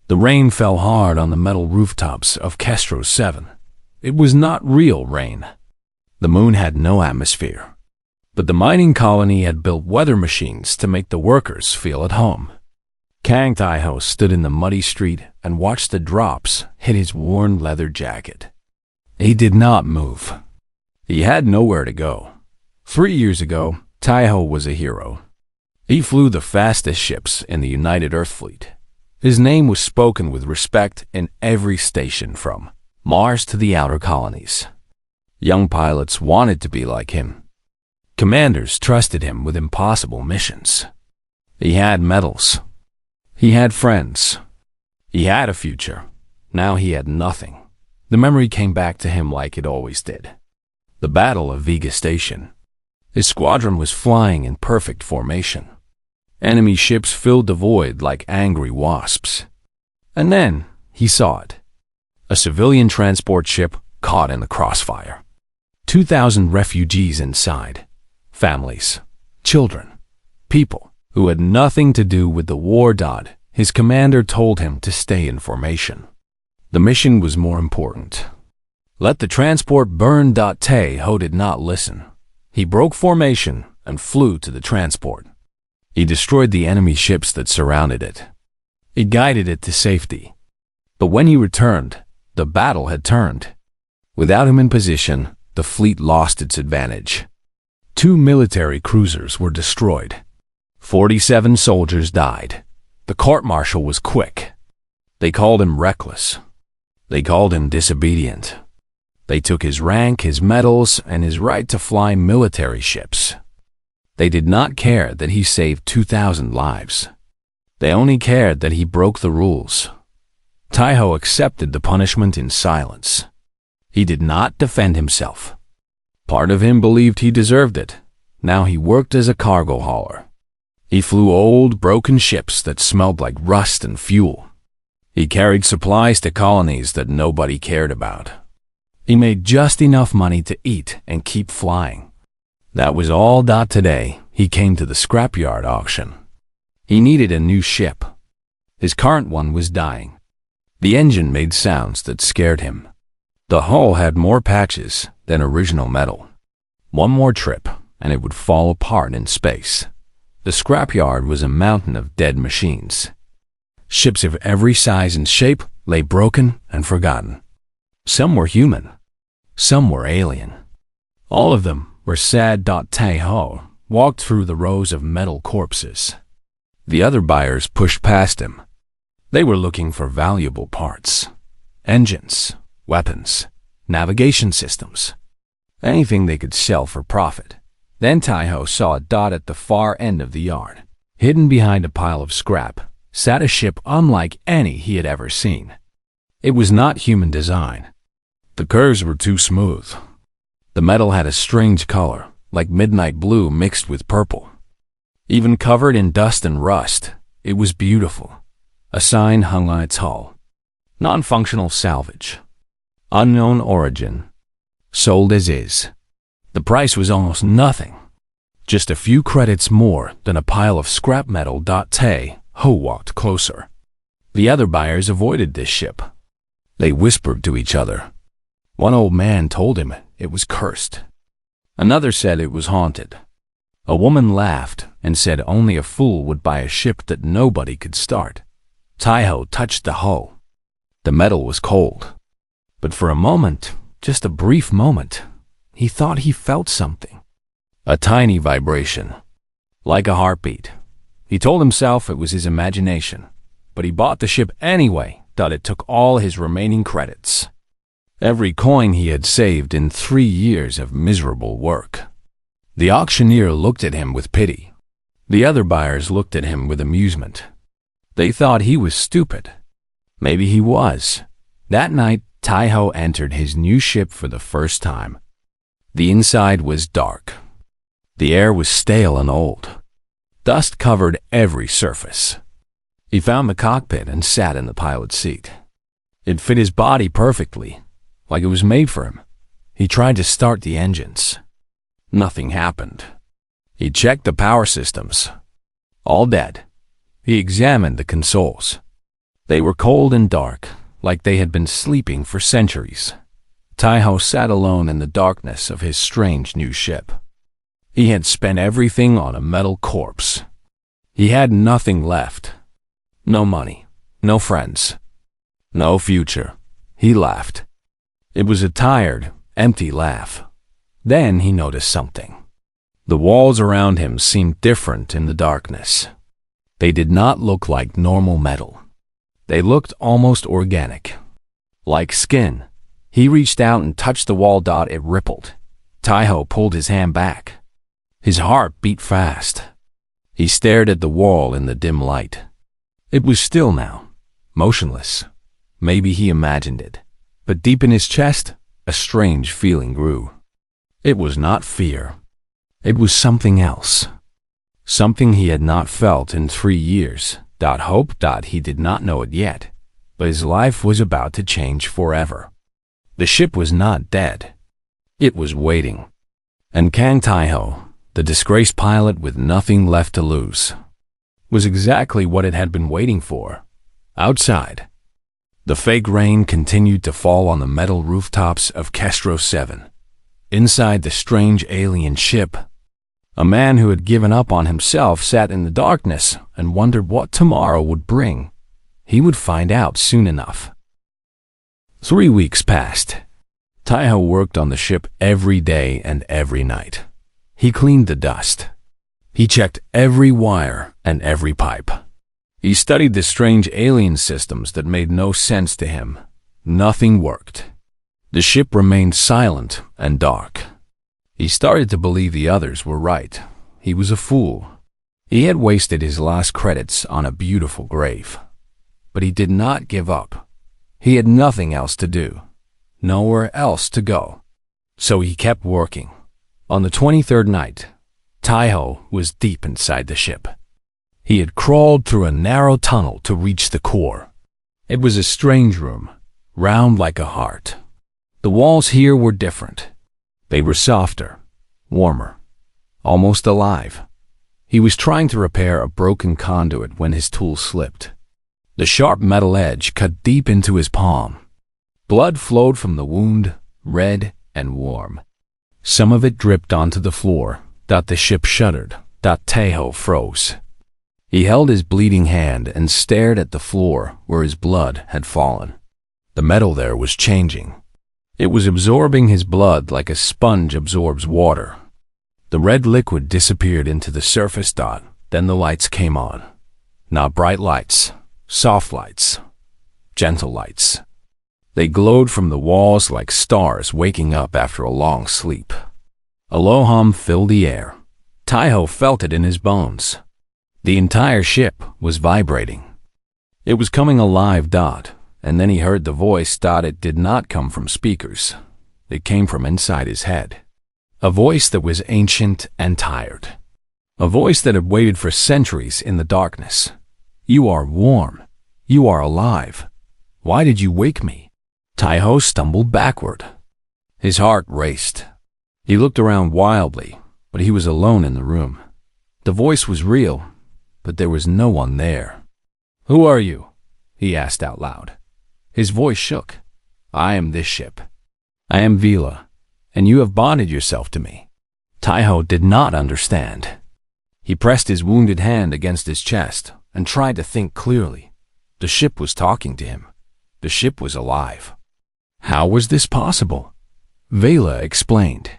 The rain fell hard on the metal rooftops of Kestros 7. It was not real rain. The moon had no atmosphere. But the mining colony had built weather machines to make the workers feel at home. Kang Taiho stood in the muddy street and watched the drops hit his worn leather jacket. He did not move. He had nowhere to go. 3 years ago, Taiho was a hero. He flew the fastest ships in the United Earth Fleet. His name was spoken with respect in every station from Mars to the outer colonies. Young pilots wanted to be like him. Commanders trusted him with impossible missions. He had medals. He had friends. He had a future. Now he had nothing. The memory came back to him like it always did. The Battle of Vega Station. His squadron was flying in perfect formation. Enemy ships filled the void like angry wasps. And then he saw it. A civilian transport ship caught in the crossfire. 2,000 refugees inside. Families, children, people who had nothing to do with the war. His commander told him to stay in formation. The mission was more important. Let the transport burn. Taiho did not listen. He broke formation and flew to the transport. He destroyed the enemy ships that surrounded it. He guided it to safety. But when he returned, the battle had turned. Without him in position, the fleet lost its advantage. 2 military cruisers were destroyed. 47 soldiers died. The court-martial was quick. They called him reckless. They called him disobedient. They took his rank, his medals, and his right to fly military ships. They did not care that he saved 2,000 lives. They only cared that he broke the rules. Taiho accepted the punishment in silence. He did not defend himself. Part of him believed he deserved it. Now he worked as a cargo hauler. He flew old, broken ships that smelled like rust and fuel. He carried supplies to colonies that nobody cared about. He made just enough money to eat and keep flying. That was all. Today, he came to the scrapyard auction. He needed a new ship. His current one was dying. The engine made sounds that scared him. The hull had more patches than original metal. One more trip, and it would fall apart in space. The scrapyard was a mountain of dead machines. Ships of every size and shape lay broken and forgotten. Some were human. Some were alien. All of them were sad. Taiho walked through the rows of metal corpses. The other buyers pushed past him. They were looking for valuable parts. Engines, weapons, navigation systems. Anything they could sell for profit. Then Taiho saw a dot at the far end of the yard. Hidden behind a pile of scrap sat a ship unlike any he had ever seen. It was not human design. The curves were too smooth. The metal had a strange color, like midnight blue mixed with purple. Even covered in dust and rust, it was beautiful. A sign hung on its hull. Non-functional salvage. Unknown origin. Sold as is. The price was almost nothing. Just a few credits more than a pile of scrap metal. Taiho walked closer. The other buyers avoided this ship. They whispered to each other. One old man told him it was cursed. Another said it was haunted. A woman laughed and said only a fool would buy a ship that nobody could start. Taiho touched the hull. The metal was cold. But for a moment, just a brief moment, he thought he felt something. A tiny vibration. Like a heartbeat. He told himself it was his imagination. But he bought the ship anyway. It took all his remaining credits. Every coin he had saved in 3 years of miserable work. The auctioneer looked at him with pity. The other buyers looked at him with amusement. They thought he was stupid. Maybe he was. That night, Taiho entered his new ship for the first time. The inside was dark. The air was stale and old. Dust covered every surface. He found the cockpit and sat in the pilot's seat. It fit his body perfectly, like it was made for him. He tried to start the engines. Nothing happened. He checked the power systems. All dead. He examined the consoles. They were cold and dark, like they had been sleeping for centuries. Taiho sat alone in the darkness of his strange new ship. He had spent everything on a metal corpse. He had nothing left. No money, no friends, no future. He laughed. It was a tired, empty laugh. Then he noticed something. The walls around him seemed different in the darkness. They did not look like normal metal. They looked almost organic. Like skin. He reached out and touched the wall. It rippled. Taiho pulled his hand back. His heart beat fast. He stared at the wall in the dim light. It was still now, motionless. Maybe he imagined it. But deep in his chest, a strange feeling grew. It was not fear. It was something else. Something he had not felt in 3 years. Hope. He did not know it yet, but his life was about to change forever. The ship was not dead. It was waiting. And Kang Taiho, the disgraced pilot with nothing left to lose, was exactly what it had been waiting for. Outside, the fake rain continued to fall on the metal rooftops of Kestro 7. Inside the strange alien ship, a man who had given up on himself sat in the darkness and wondered what tomorrow would bring. He would find out soon enough. 3 weeks passed. Taiho worked on the ship every day and every night. He cleaned the dust. He checked every wire and every pipe. He studied the strange alien systems that made no sense to him. Nothing worked. The ship remained silent and dark. He started to believe the others were right. He was a fool. He had wasted his last credits on a beautiful grave. But he did not give up. He had nothing else to do. Nowhere else to go. So he kept working. On the 23rd night, Taiho was deep inside the ship. He had crawled through a narrow tunnel to reach the core. It was a strange room, round like a heart. The walls here were different. They were softer, warmer, almost alive. He was trying to repair a broken conduit when his tool slipped. The sharp metal edge cut deep into his palm. Blood flowed from the wound, red and warm. Some of it dripped onto the floor. The ship shuddered. Taiho froze. He held his bleeding hand and stared at the floor where his blood had fallen. The metal there was changing. It was absorbing his blood like a sponge absorbs water. The red liquid disappeared into the surface. Then the lights came on. Not bright lights, soft lights, gentle lights. They glowed from the walls like stars waking up after a long sleep. A low hum filled the air. Taiho felt it in his bones. The entire ship was vibrating. It was coming alive. And then he heard the voice. It did not come from speakers. It came from inside his head. A voice that was ancient and tired. A voice that had waited for centuries in the darkness. You are warm. You are alive. Why did you wake me? Taiho stumbled backward. His heart raced. He looked around wildly, but he was alone in the room. The voice was real, but there was no one there. Who are you? He asked out loud. His voice shook. I am this ship. I am Vila, and you have bonded yourself to me. Taiho did not understand. He pressed his wounded hand against his chest and tried to think clearly. The ship was talking to him. The ship was alive. How was this possible? Vela explained.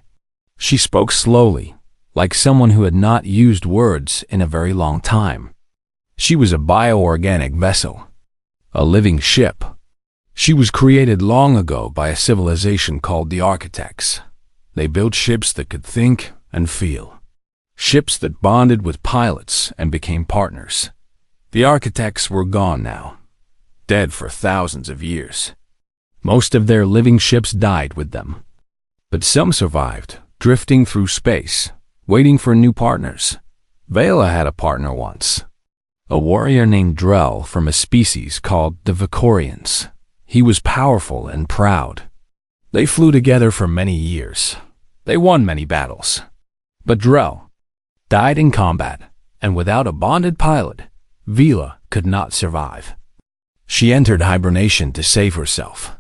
She spoke slowly, like someone who had not used words in a very long time. She was a bioorganic vessel, a living ship. She was created long ago by a civilization called the Architects. They built ships that could think and feel. Ships that bonded with pilots and became partners. The Architects were gone now, dead for thousands of years. Most of their living ships died with them. But some survived, drifting through space, waiting for new partners. Vela had a partner once, a warrior named Drell from a species called the Vicorians. He was powerful and proud. They flew together for many years. They won many battles. But Drell died in combat, and without a bonded pilot, Vila could not survive. She entered hibernation to save herself.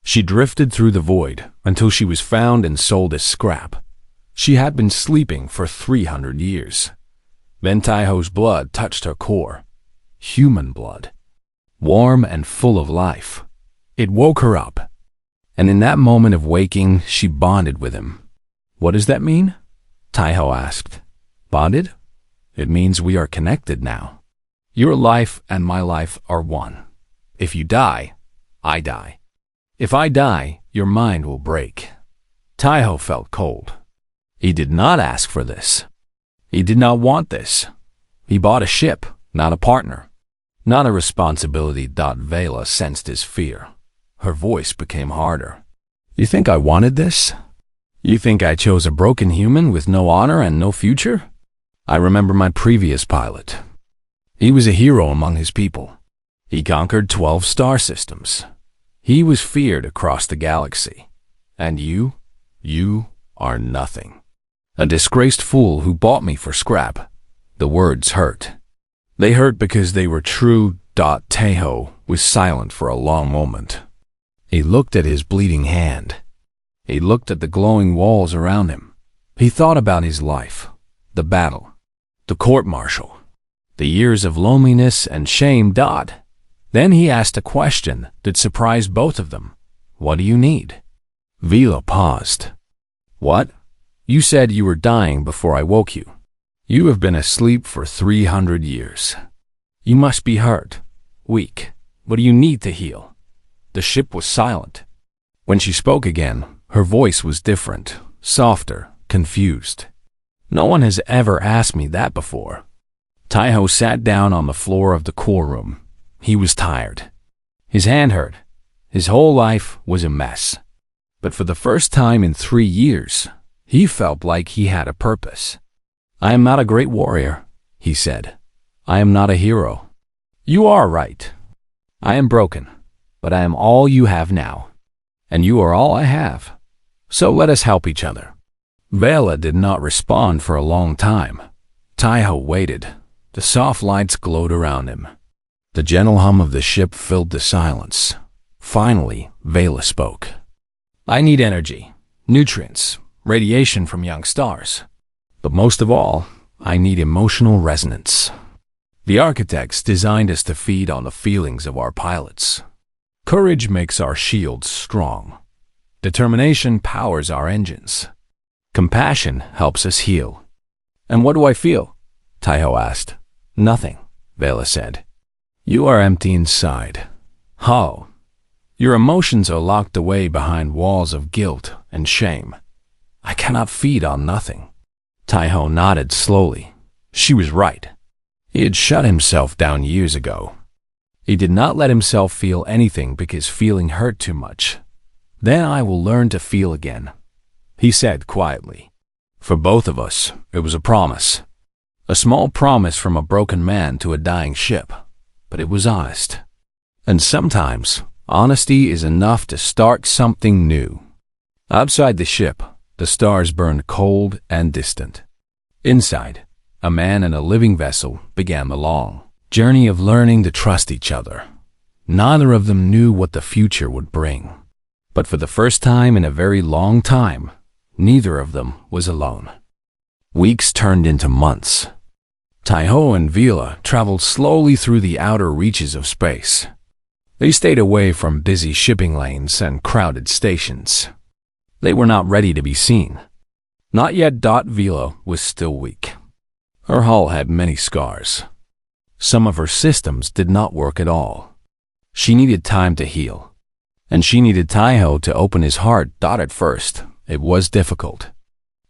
She drifted through the void until she was found and sold as scrap. She had been sleeping for 300 years. Then Taiho's blood touched her core. Human blood. Warm and full of life. It woke her up. And in that moment of waking, she bonded with him. What does that mean? Taiho asked. Bonded? It means we are connected now. Your life and my life are one. If you die, I die. If I die, your mind will break. Taiho felt cold. He did not ask for this. He did not want this. He bought a ship, not a partner. Not a responsibility. Vela sensed his fear. Her voice became harder. You think I wanted this? You think I chose a broken human with no honor and no future? I remember my previous pilot. He was a hero among his people. He conquered 12 star systems. He was feared across the galaxy. And you are nothing. A disgraced fool who bought me for scrap. The words hurt. They hurt because they were true. Taiho was silent for a long moment. He looked at his bleeding hand. He looked at the glowing walls around him. He thought about his life, the battle, the court-martial, the years of loneliness and shame. Then he asked a question that surprised both of them. What do you need? Vela paused. What? You said you were dying before I woke you. You have been asleep for 300 years. You must be hurt, weak. What do you need to heal? The ship was silent. When she spoke again, her voice was different, softer, confused. No one has ever asked me that before. Taiho sat down on the floor of the core room. He was tired. His hand hurt. His whole life was a mess. But for the first time in 3 years, he felt like he had a purpose. I am not a great warrior, he said. I am not a hero. You are right. I am broken, but I am all you have now. And you are all I have. So let us help each other. Vela did not respond for a long time. Taiho waited. The soft lights glowed around him. The gentle hum of the ship filled the silence. Finally, Vela spoke. I need energy, nutrients, radiation from young stars. But most of all, I need emotional resonance. The architects designed us to feed on the feelings of our pilots. Courage makes our shields strong. Determination powers our engines. Compassion helps us heal. And what do I feel? Taiho asked. Nothing, Vela said. You are empty inside. How? Your emotions are locked away behind walls of guilt and shame. I cannot feed on nothing. Taiho nodded slowly. She was right. He had shut himself down years ago. He did not let himself feel anything because feeling hurt too much. Then I will learn to feel again, he said quietly. For both of us, it was a promise. A small promise from a broken man to a dying ship, but it was honest. And sometimes, honesty is enough to start something new. Outside the ship, the stars burned cold and distant. Inside, a man in a living vessel began the long journey of learning to trust each other. Neither of them knew what the future would bring. But for the first time in a very long time, neither of them was alone. Weeks turned into months. Taiho and Vela traveled slowly through the outer reaches of space. They stayed away from busy shipping lanes and crowded stations. They were not ready to be seen. Not yet. Vela was still weak. Her hull had many scars. Some of her systems did not work at all. She needed time to heal. And she needed Taiho to open his heart. At first, it was difficult.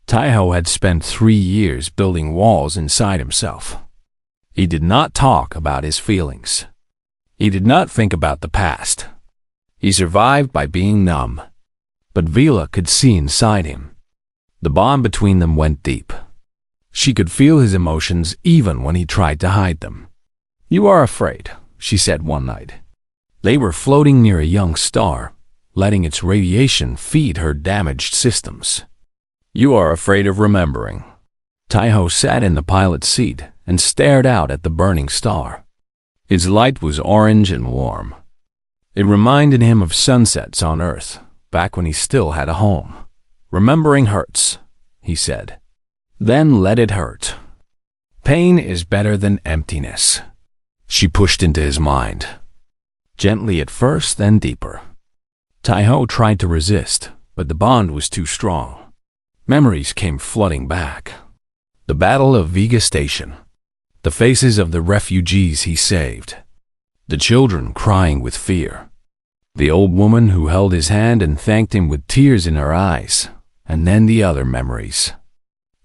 Taiho had spent 3 years building walls inside himself. He did not talk about his feelings. He did not think about the past. He survived by being numb. But Vela could see inside him. The bond between them went deep. She could feel his emotions even when he tried to hide them. You are afraid, she said one night. They were floating near a young star, letting its radiation feed her damaged systems. You are afraid of remembering. Taiho sat in the pilot's seat and stared out at the burning star. Its light was orange and warm. It reminded him of sunsets on Earth, back when he still had a home. "Remembering hurts," he said. "Then let it hurt. Pain is better than emptiness." She pushed into his mind. Gently at first, then deeper. Tai-Ho tried to resist, but the bond was too strong. Memories came flooding back. The Battle of Vega Station. The faces of the refugees he saved. The children crying with fear. The old woman who held his hand and thanked him with tears in her eyes. And then the other memories.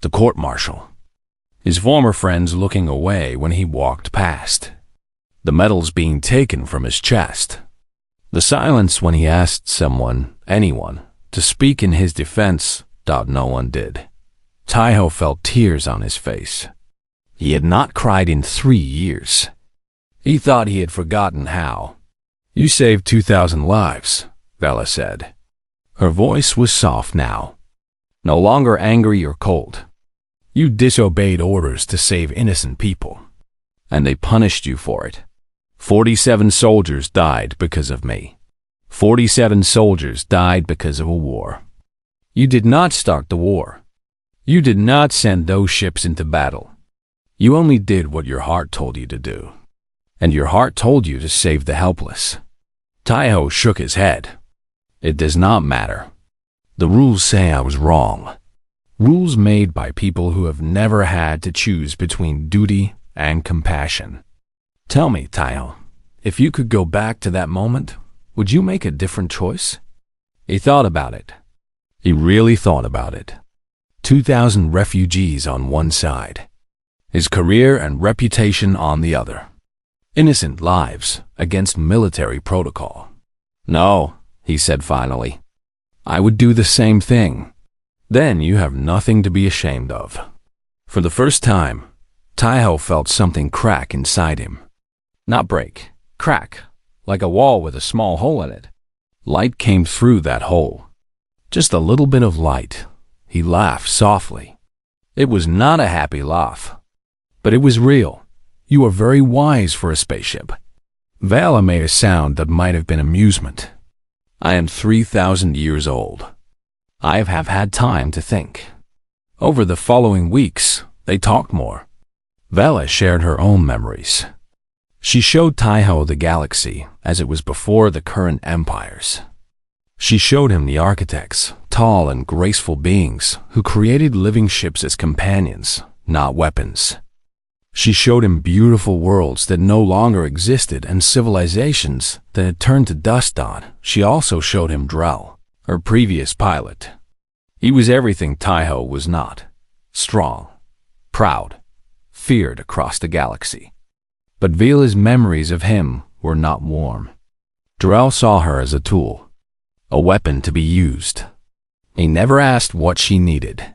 The court-martial. His former friends looking away when he walked past. The medals being taken from his chest. The silence when he asked someone, anyone, to speak in his defense. No one did. Tai-Ho felt tears on his face. He had not cried in 3 years. He thought he had forgotten how. "You saved 2,000 lives, Vela said. Her voice was soft now. No longer angry or cold. "You disobeyed orders to save innocent people, and they punished you for it. 47 soldiers died because of me. 47 soldiers died because of a war. You did not start the war. You did not send those ships into battle. You only did what your heart told you to do. And your heart told you to save the helpless." Tai-Ho shook his head. "It does not matter. The rules say I was wrong. Rules made by people who have never had to choose between duty and compassion. Tell me, Tai-Ho, if you could go back to that moment, would you make a different choice?" He thought about it. He really thought about it. 2,000 refugees on one side. His career and reputation on the other. Innocent lives against military protocol. "No," he said finally. "I would do the same thing. Then you have nothing to be ashamed of." For the first time, Tai-Ho felt something crack inside him. Not break, crack, like a wall with a small hole in it. Light came through that hole. Just a little bit of light. He laughed softly. It was not a happy laugh, but it was real. "You are very wise for a spaceship." Vela made a sound that might have been amusement. "I am 3,000 years old. I have had time to think." Over the following weeks, they talked more. Vela shared her own memories. She showed Tai-Ho the galaxy as it was before the current empires. She showed him the architects, tall and graceful beings who created living ships as companions, not weapons. She showed him beautiful worlds that no longer existed and civilizations that had turned to dust on. She also showed him Drell, her previous pilot. He was everything Tai-Ho was not. Strong, proud, feared across the galaxy. But Vela's memories of him were not warm. Drell saw her as a tool, a weapon to be used. He never asked what she needed.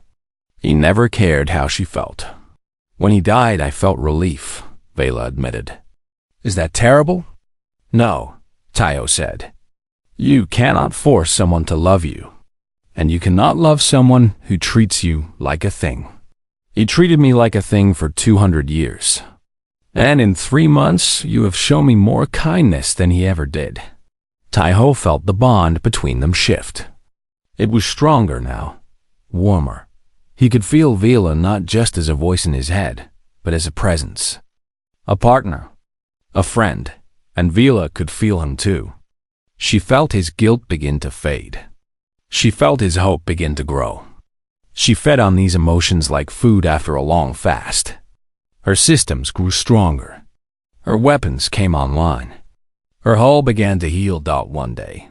He never cared how she felt. "When he died, I felt relief," Vela admitted. "Is that terrible?" "No," Tai-Ho said. "You cannot force someone to love you, and you cannot love someone who treats you like a thing. He treated me like a thing for 200 years. And in 3 months, you have shown me more kindness than he ever did." Tai-Ho felt the bond between them shift. It was stronger now, warmer. He could feel Vela not just as a voice in his head, but as a presence. A partner, a friend, and Vela could feel him too. She felt his guilt begin to fade. She felt his hope begin to grow. She fed on these emotions like food after a long fast. Her systems grew stronger. Her weapons came online. Her hull began to heal. One day,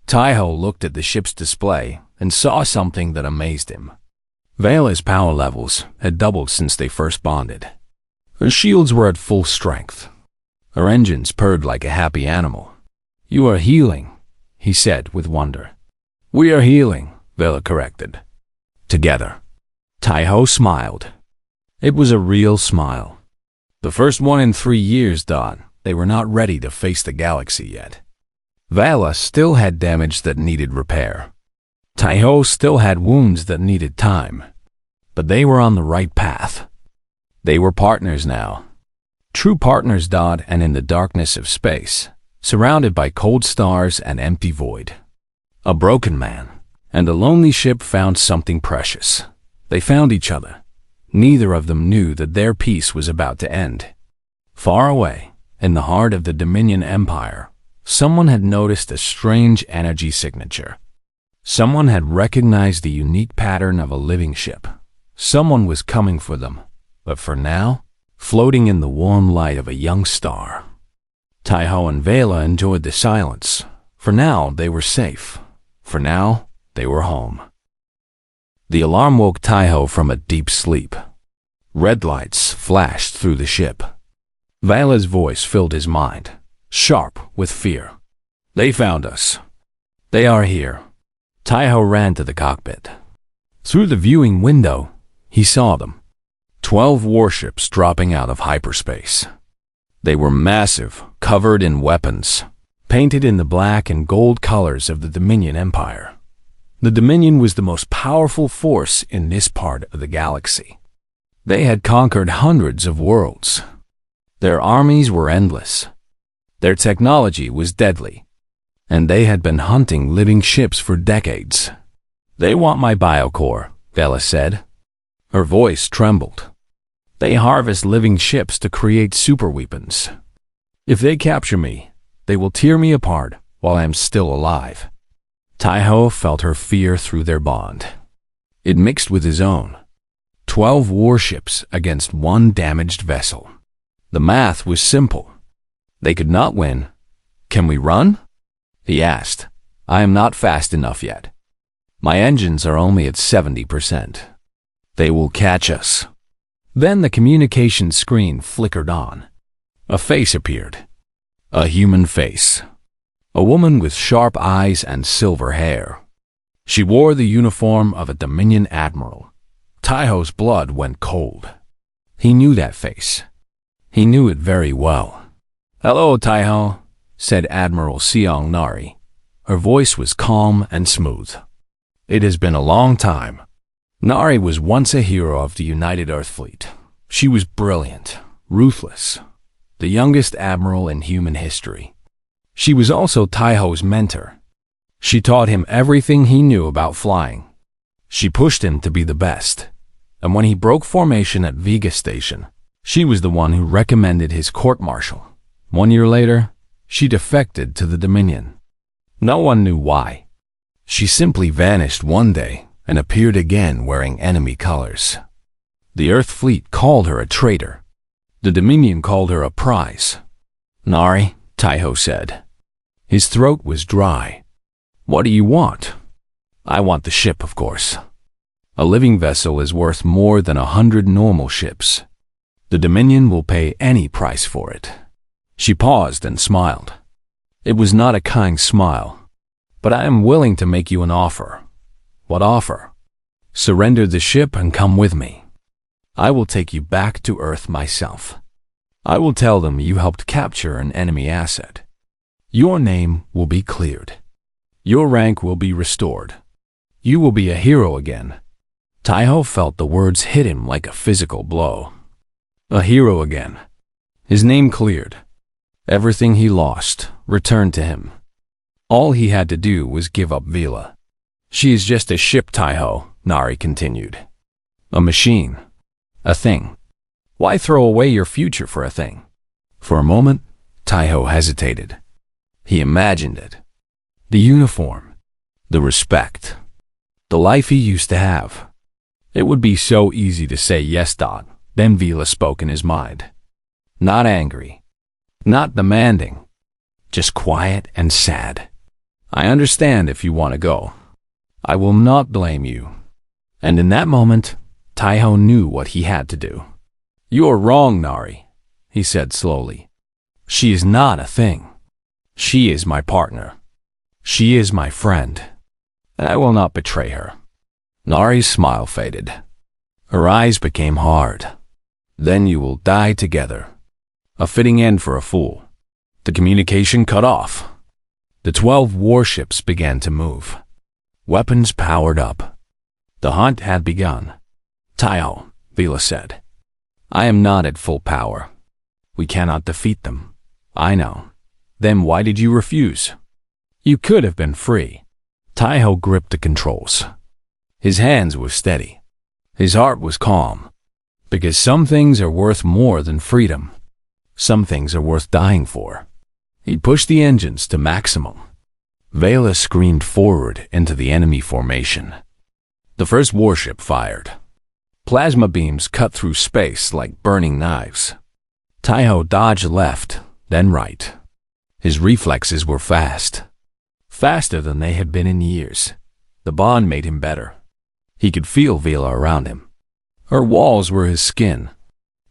Tai-Ho looked at the ship's display and saw something that amazed him. Vela's power levels had doubled since they first bonded. Her shields were at full strength. Her engines purred like a happy animal. "You are healing," he said with wonder. "We are healing," Vela corrected. "Together." Tai-Ho smiled. It was a real smile. The first one in 3 years. They were not ready to face the galaxy yet. Vela still had damage that needed repair. Tai-Ho still had wounds that needed time, but they were on the right path. They were partners now. True partners. And in the darkness of space, surrounded by cold stars and empty void, a broken man and a lonely ship found something precious. They found each other. Neither of them knew that their peace was about to end. Far away, in the heart of the Dominion Empire, someone had noticed a strange energy signature. Someone had recognized the unique pattern of a living ship. Someone was coming for them, but for now, floating in the warm light of a young star. Taiho and Vela enjoyed the silence. For now, they were safe. For now, they were home. The alarm woke Taiho from a deep sleep. Red lights flashed through the ship. Vela's voice filled his mind, sharp with fear. They found us. They are here. Taiho ran to the cockpit. Through the viewing window, he saw them. 12 warships dropping out of hyperspace. They were massive, covered in weapons, painted in the black and gold colors of the Dominion Empire. The Dominion was the most powerful force in this part of the galaxy. They had conquered hundreds of worlds. Their armies were endless. Their technology was deadly. And they had been hunting living ships for decades. They want my biocore, Vela said. Her voice trembled. They harvest living ships to create superweapons. If they capture me, they will tear me apart while I am still alive. Taiho felt her fear through their bond. It mixed with his own. 12 warships against one damaged vessel. The math was simple. They could not win. Can we run? He asked. I am not fast enough yet. My engines are only at 70%. They will catch us. Then the communication screen flickered on. A face appeared. A human face. A woman with sharp eyes and silver hair. She wore the uniform of a Dominion admiral. Taiho's blood went cold. He knew that face. He knew it very well. Hello, Taiho, said Admiral Seong Nari. Her voice was calm and smooth. It has been a long time. Nari was once a hero of the United Earth Fleet. She was brilliant, ruthless, the youngest admiral in human history. She was also Taiho's mentor. She taught him everything he knew about flying. She pushed him to be the best. And when he broke formation at Vega Station, she was the one who recommended his court-martial. 1 year later, she defected to the Dominion. No one knew why. She simply vanished one day and appeared again wearing enemy colors. The Earth Fleet called her a traitor. The Dominion called her a prize. Nari, Taiho said. His throat was dry. What do you want? I want the ship, of course. A living vessel is worth more than 100 normal ships. The Dominion will pay any price for it. She paused and smiled. It was not a kind smile. But I am willing to make you an offer. What offer? Surrender the ship and come with me. I will take you back to Earth myself. I will tell them you helped capture an enemy asset. Your name will be cleared. Your rank will be restored. You will be a hero again. Taiho felt the words hit him like a physical blow. A hero again. His name cleared. Everything he lost returned to him. All he had to do was give up Vela. She is just a ship, Taiho, Nari continued. A machine. A thing. Why throw away your future for a thing? For a moment, Taiho hesitated. He imagined it. The uniform. The respect. The life he used to have. It would be so easy to say yes. Then Vela spoke in his mind. Not angry. Not demanding. Just quiet and sad. I understand if you want to go. I will not blame you. And in that moment, Taiho knew what he had to do. You are wrong, Nari, he said slowly. She is not a thing. She is my partner. She is my friend. And I will not betray her. Nari's smile faded. Her eyes became hard. Then you will die together. A fitting end for a fool. The communication cut off. The 12 warships began to move. Weapons powered up. The hunt had begun. Taiho, Vela said. I am not at full power. We cannot defeat them. I know. Then why did you refuse? You could have been free. Taiho gripped the controls. His hands were steady. His heart was calm. Because some things are worth more than freedom. Some things are worth dying for. He pushed the engines to maximum. Vela screamed forward into the enemy formation. The first warship fired. Plasma beams cut through space like burning knives. Taiho dodged left, then right. His reflexes were fast. Faster than they had been in years. The bond made him better. He could feel Vela around him. Her walls were his skin.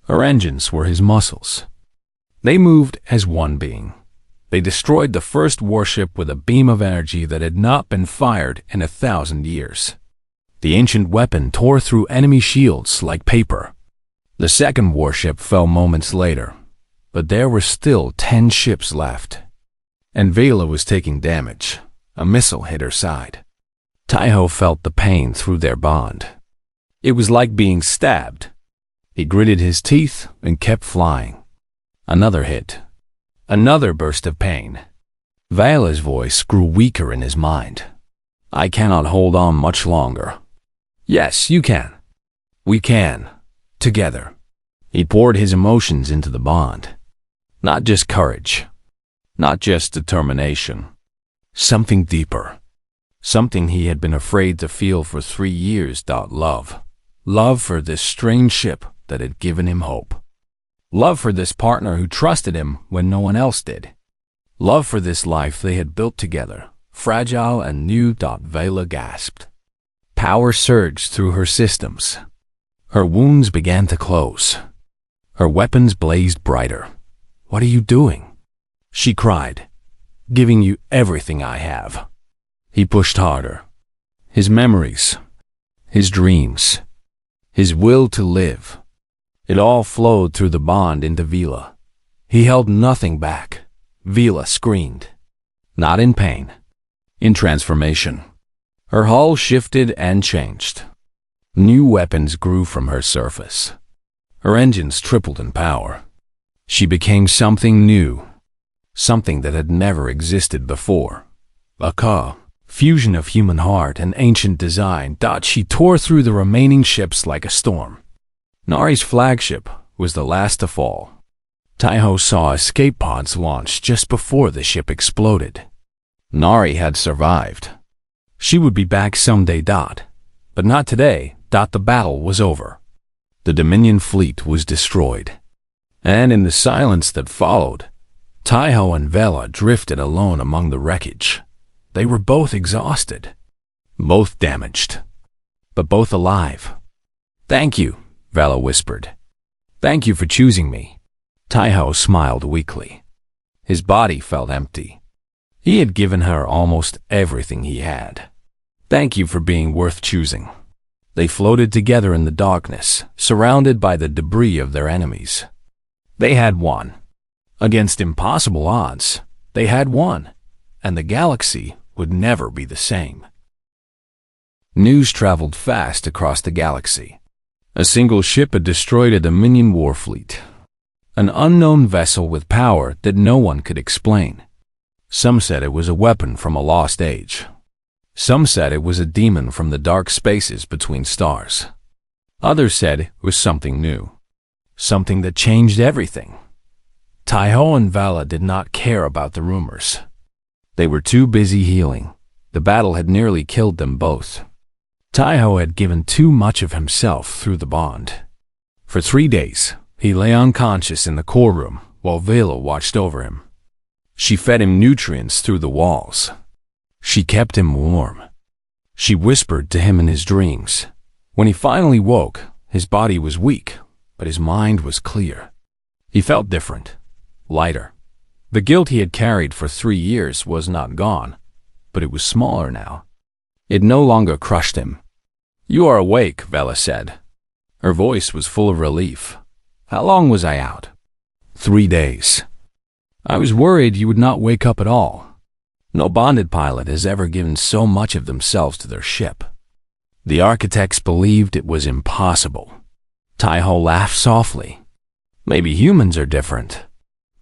Her engines were his muscles. They moved as one being. They destroyed the first warship with a beam of energy that had not been fired in 1,000 years. The ancient weapon tore through enemy shields like paper. The second warship fell moments later, but there were still 10 ships left. And Vela was taking damage. A missile hit her side. Taiho felt the pain through their bond. It was like being stabbed. He gritted his teeth and kept flying. Another hit. Another burst of pain. Vela's voice grew weaker in his mind. I cannot hold on much longer. Yes, you can. We can. Together. He poured his emotions into the bond. Not just courage. Not just determination. Something deeper. Something he had been afraid to feel for 3 years. Love. Love for this strange ship that had given him hope. Love for this partner who trusted him when no one else did. Love for this life they had built together, fragile and new. Vela gasped. Power surged through her systems. Her wounds began to close. Her weapons blazed brighter. What are you doing? She cried. Giving you everything I have. He pushed harder. His memories. His dreams. His will to live. It all flowed through the bond into Vela. He held nothing back. Vela screamed. Not in pain. In transformation. Her hull shifted and changed. New weapons grew from her surface. Her engines tripled in power. She became something new. Something that had never existed before. A fusion of human heart and ancient design. She tore through the remaining ships like a storm. Nari's flagship was the last to fall. Taiho saw escape pods launch just before the ship exploded. Nari had survived. She would be back someday. But not today. The battle was over. The Dominion fleet was destroyed. And in the silence that followed, Taiho and Vela drifted alone among the wreckage. They were both exhausted, both damaged, but both alive. Thank you, Vela whispered. Thank you for choosing me. Taiho smiled weakly. His body felt empty. He had given her almost everything he had. Thank you for being worth choosing. They floated together in the darkness, surrounded by the debris of their enemies. They had won. Against impossible odds, they had won, and the galaxy would never be the same. News traveled fast across the galaxy. A single ship had destroyed a Dominion war fleet. An unknown vessel with power that no one could explain. Some said it was a weapon from a lost age. Some said it was a demon from the dark spaces between stars. Others said it was something new. Something that changed everything. Taiho and Vela did not care about the rumors. They were too busy healing. The battle had nearly killed them both. Taiho had given too much of himself through the bond. For 3 days, he lay unconscious in the core room while Vela watched over him. She fed him nutrients through the walls. She kept him warm. She whispered to him in his dreams. When he finally woke, his body was weak, but his mind was clear. He felt different, lighter. The guilt he had carried for 3 years was not gone, but it was smaller now. It no longer crushed him. You are awake, Vela said. Her voice was full of relief. How long was I out? 3 days. I was worried you would not wake up at all. No bonded pilot has ever given so much of themselves to their ship. The architects believed it was impossible. Taiho laughed softly. Maybe humans are different.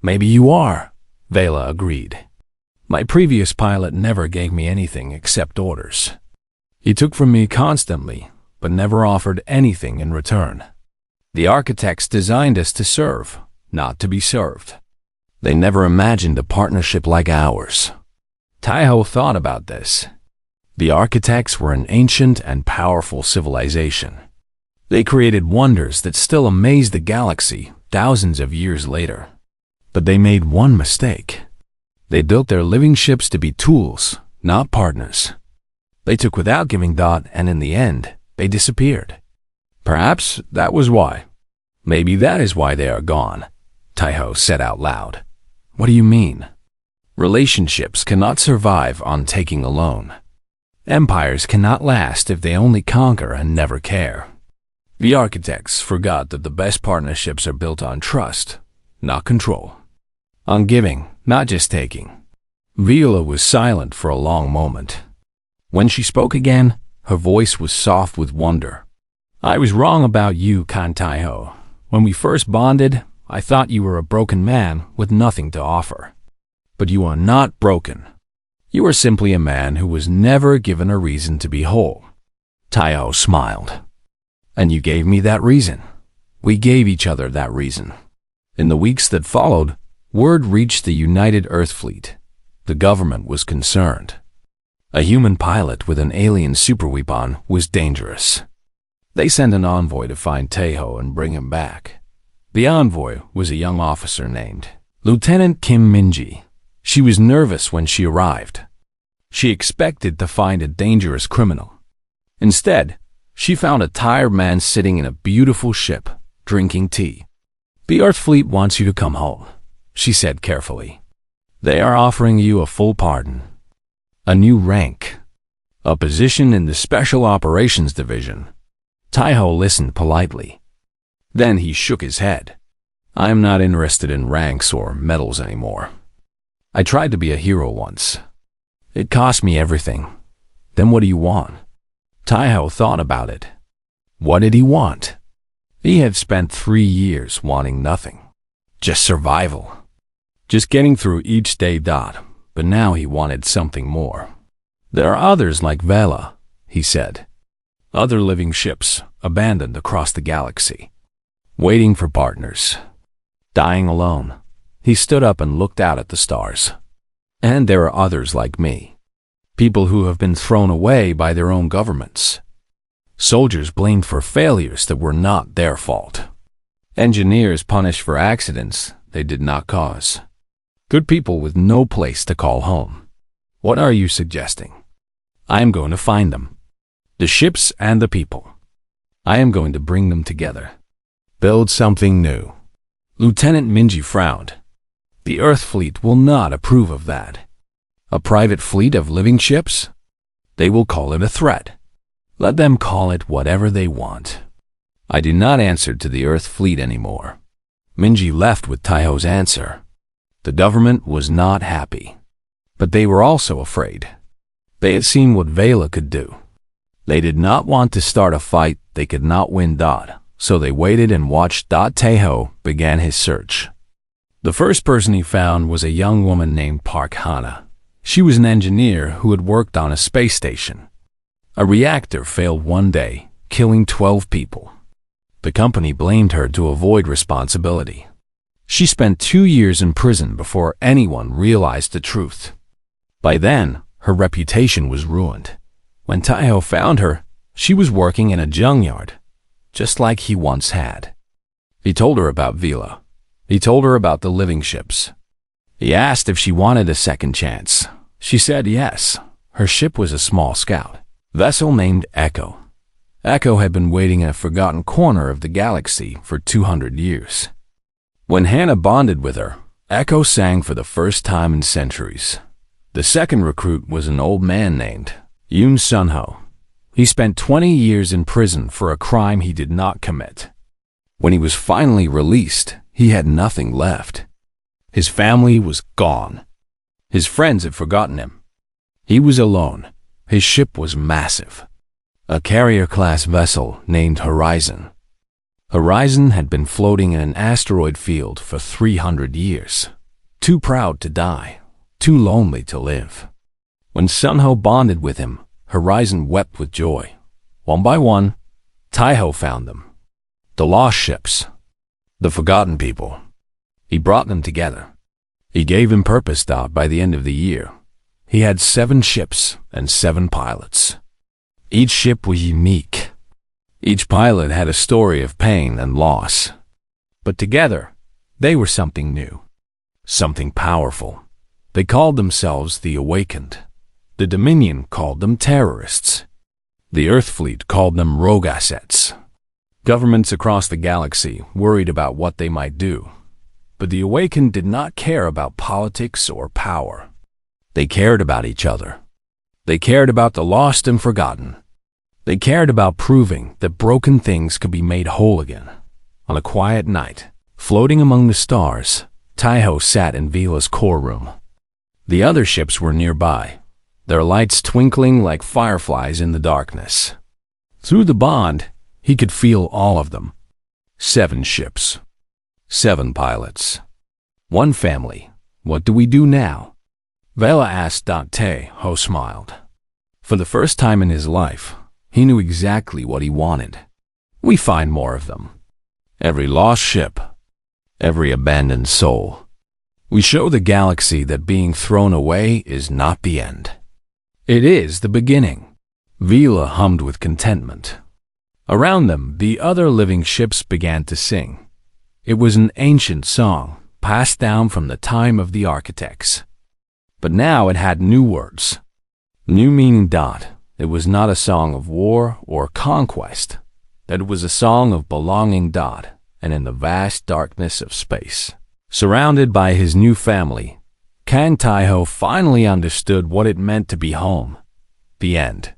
Maybe you are, Vela agreed. My previous pilot never gave me anything except orders. He took from me constantly, but never offered anything in return. The architects designed us to serve, not to be served. They never imagined a partnership like ours. Taiho thought about this. The architects were an ancient and powerful civilization. They created wonders that still amaze the galaxy thousands of years later. But they made one mistake. They built their living ships to be tools, not partners. They took without giving thought, and in the end, they disappeared. Perhaps that was why. Maybe that is why they are gone, Taiho said out loud. What do you mean? Relationships cannot survive on taking alone. Empires cannot last if they only conquer and never care. The architects forgot that the best partnerships are built on trust, not control. On giving, not just taking. Vela was silent for a long moment. When she spoke again, her voice was soft with wonder. I was wrong about you, Kan Taiho. When we first bonded, I thought you were a broken man with nothing to offer. But you are not broken. You are simply a man who was never given a reason to be whole. Taiho smiled. And you gave me that reason. We gave each other that reason. In the weeks that followed, word reached the United Earth Fleet. The government was concerned. A human pilot with an alien superweapon was dangerous. They sent an envoy to find Taiho and bring him back. The envoy was a young officer named Lieutenant Kim Minji. She was nervous when she arrived. She expected to find a dangerous criminal. Instead, she found a tired man sitting in a beautiful ship, drinking tea. The Earth Fleet wants you to come home, she said carefully. They are offering you a full pardon, a new rank, a position in the Special Operations Division. Taiho listened politely. Then he shook his head. I am not interested in ranks or medals anymore. I tried to be a hero once. It cost me everything. Then what do you want? Taiho thought about it. What did he want? He had spent 3 years wanting nothing. Just survival. Just getting through each day. But now he wanted something more. There are others like Vela, he said. Other living ships, abandoned across the galaxy. Waiting for partners. Dying alone. He stood up and looked out at the stars. And there are others like me. People who have been thrown away by their own governments. Soldiers blamed for failures that were not their fault. Engineers punished for accidents they did not cause. Good people with no place to call home. What are you suggesting? I am going to find them. The ships and the people. I am going to bring them together. Build something new. Lieutenant Minji frowned. The Earth Fleet will not approve of that. A private fleet of living ships? They will call it a threat. Let them call it whatever they want. I do not answer to the Earth Fleet anymore. Minji left with Taiho's answer. The government was not happy. But they were also afraid. They had seen what Vela could do. They did not want to start a fight they could not win. So they waited and watched. Taiho began his search. The first person he found was a young woman named Park Hana. She was an engineer who had worked on a space station. A reactor failed one day, killing 12 people. The company blamed her to avoid responsibility. She spent 2 years in prison before anyone realized the truth. By then, her reputation was ruined. When Taiho found her, she was working in a junkyard, just like he once had. He told her about Vela. He told her about the living ships. He asked if she wanted a second chance. She said yes. Her ship was a small scout vessel named Echo. Echo had been waiting in a forgotten corner of the galaxy for 200 years. When Hannah bonded with her, Echo sang for the first time in centuries. The second recruit was an old man named Yoon Sunho. He spent 20 years in prison for a crime he did not commit. When he was finally released, he had nothing left. His family was gone. His friends had forgotten him. He was alone. His ship was massive. A carrier-class vessel named Horizon. Horizon had been floating in an asteroid field for 300 years. Too proud to die, too lonely to live. When Sunho bonded with him, Horizon wept with joy. One by one, Taiho found them. The lost ships. The forgotten people. He brought them together. He gave him purpose that by the end of the year, he had 7 ships and 7 pilots. Each ship was unique. Each pilot had a story of pain and loss. But together, they were something new. Something powerful. They called themselves the Awakened. The Dominion called them terrorists. The Earth Fleet called them rogue assets. Governments across the galaxy worried about what they might do. But the Awakened did not care about politics or power. They cared about each other. They cared about the lost and forgotten. They cared about proving that broken things could be made whole again. On a quiet night, floating among the stars, Taiho sat in Vila's core room. The other ships were nearby, their lights twinkling like fireflies in the darkness. Through the bond, he could feel all of them. 7 ships. 7 pilots. 1 family. What do we do now? Vela asked. Taiho smiled. For the first time in his life, he knew exactly what he wanted. We find more of them. Every lost ship. Every abandoned soul. We show the galaxy that being thrown away is not the end. It is the beginning. Vila hummed with contentment. Around them, the other living ships began to sing. It was an ancient song, passed down from the time of the architects. But now it had new words. New meaning. It was not a song of war or conquest. That it was a song of belonging. And in the vast darkness of space, surrounded by his new family, Kang Taiho finally understood what it meant to be home. The end.